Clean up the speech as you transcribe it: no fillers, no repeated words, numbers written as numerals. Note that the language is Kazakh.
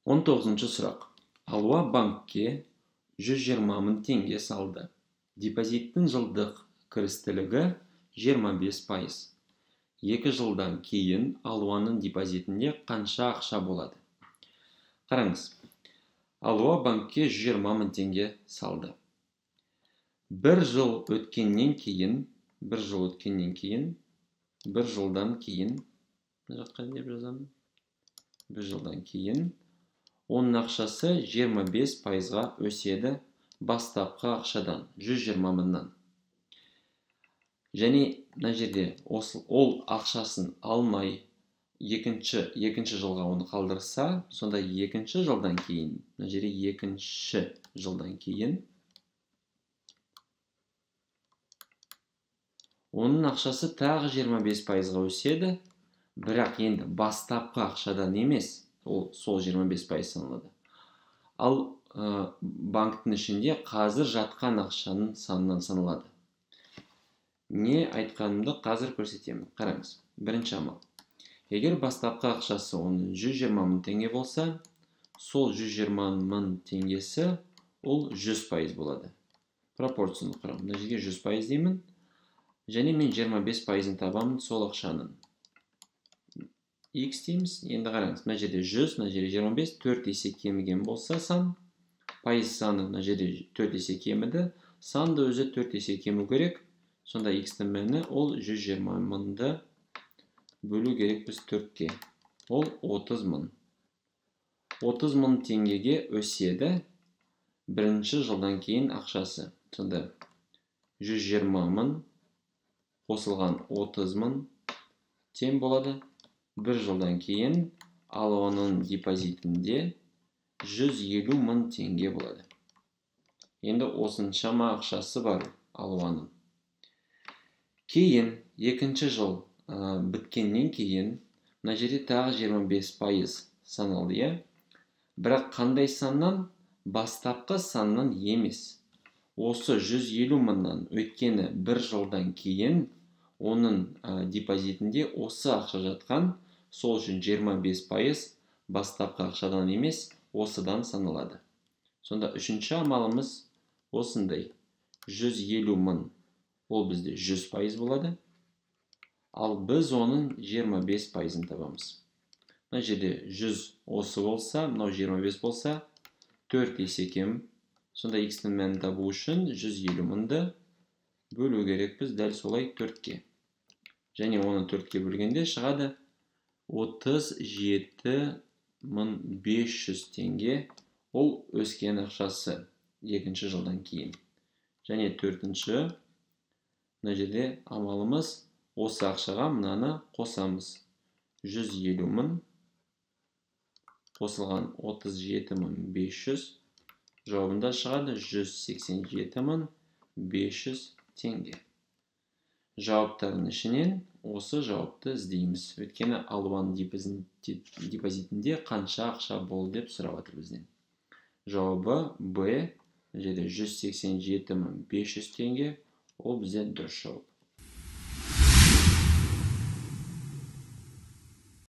19-шы сұрақ. Алуа банкке 120 мың теңге салды. Депозиттің жылдық кірістілігі 25%. 2 жылдан кейін Алуаның депозитінде қанша ақша болады? Қараңыз. Алуа банкке 120 мың теңге салды. Bir жылдан кейін, оның ақшасы 25%-ға өседі бастапқы ақшадан, 120 мыңнан. Және мына жерде ол ақшасын алмай, екінші жылға оны қалдырса, сонда екінші жылдан кейін, мына жерде екінші жылдан кейін, оның ақшасы тағы 25%-ға өседі, бірақ енді бастапқы ақшадан емес, сол 25% саналады. Ал банктің ішінде қазір жатқан ақшаның санынан саналады. Не айтқанымды қазір көрсетемін. Қараңыз. Бірінші амал. Егер бастапқы ақшасы оның 120 мың теңге болса, сол 120 мың теңгесі ол 100% болады. Пропорцияны құрамын. Мына жерге 100% деймін. Және мен 25%-ын табамын сол ақшаның. X дейміз. Енді қараңыз. Мына жерде 100, мына жерде 25, 4 есе кеміген болса сан, пайыз саны мына жерде 4 есе кеміді, санды өзі 4 есе кему керек. Сонда X-тің мәні ол 120 мыңды бөлу керек біз 4-ке. Ол 30 мың. 30 мың теңгеге өседі бірінші жылдан кейін ақшасы. Сонда 120 мың қосылған 30 мың тең болады. Bir жылдан кейін Алуаның депозитінде 150 мың теңге болады. Енді осыншама ақшасы бар Алуаның. Кейін, екінші жыл біткеннен кейін, мына жерде тағы 25% саналды. Бірақ қандай саннан? Бастапқы саннан емес. Осы 150 мыңнан өткені бір жылдан кейін оның депозитінде осы ақша жатқан, сол үшін 25% бастапқы ақшадан емес, осыдан саналады. Сонда үшінші амалымыз осындай. 150 мың ол бізде 100% болады. Ал біз оның 25%-ын табамыз. Мына жерде 100 осы болса, мынау 25 болса, 4 есе кем. Сонда X-тің мәнін табу үшін 150 мыңды бөлу керек біз дәл солай 4-ке. Және оны 4-ке бөлгенде шығады 37 500 теңге. Ол өскен ақшасы екінші жылдан кейін. Және төртінші, мына жерде амалымыз осы ақшаға мынаны қосамыз. 150 мың қосылған 37 500 жауабында шығады 187 500 теңге. Жауаптардың ішінен осы жауапты іздейміз. Өйткені Алуаның депозитінде қанша ақша болды деп сұрап отыр бізден. Жауабы Б, жерде 187 500 теңге. Ол бізден дұрыс жауап.